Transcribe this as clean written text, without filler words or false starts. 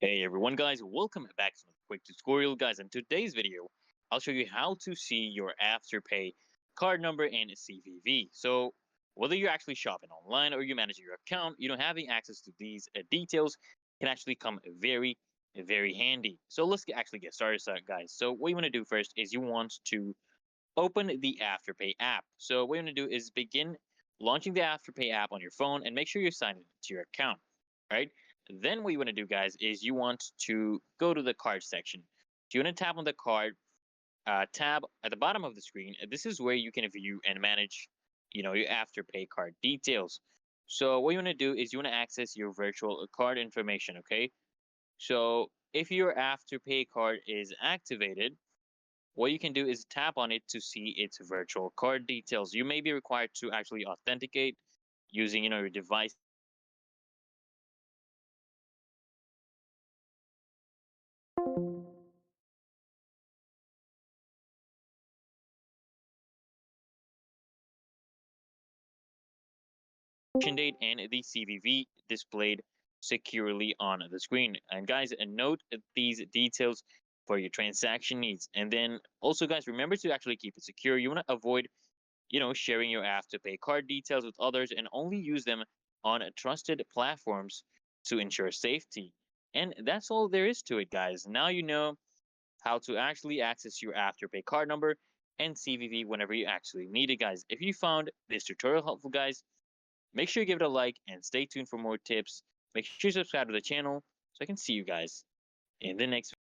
Hey everyone guys, welcome back to another quick tutorial guys. In today's video, I'll show you how to see your Afterpay card number and CVV. So whether you're actually shopping online or you manage your account, having access to these details can actually come very handy. So let's actually get started guys. So what you want to do first is you want to open the Afterpay app. So what you want to do is begin launching the Afterpay app on your phone and make sure you're signed into your account, right? Then what you want to do, guys, is you want to go to the card section. So you want to tap on the card tab at the bottom of the screen. This is where you can view and manage, your Afterpay card details. So what you want to do is you want to access your virtual card information, okay? So if your Afterpay card is activated, what you can do is tap on it to see its virtual card details. You may be required to actually authenticate using, your device date and the CVV displayed securely on the screen. And guys, note these details for your transaction needs. And then also, guys, remember to actually keep it secure. You want to avoid, sharing your Afterpay card details with others and only use them on trusted platforms to ensure safety. And that's all there is to it, guys. Now you know how to actually access your Afterpay card number and CVV whenever you actually need it, guys. If you found this tutorial helpful, guys, make sure you give it a like and stay tuned for more tips. Make sure you subscribe to the channel so I can see you guys in the next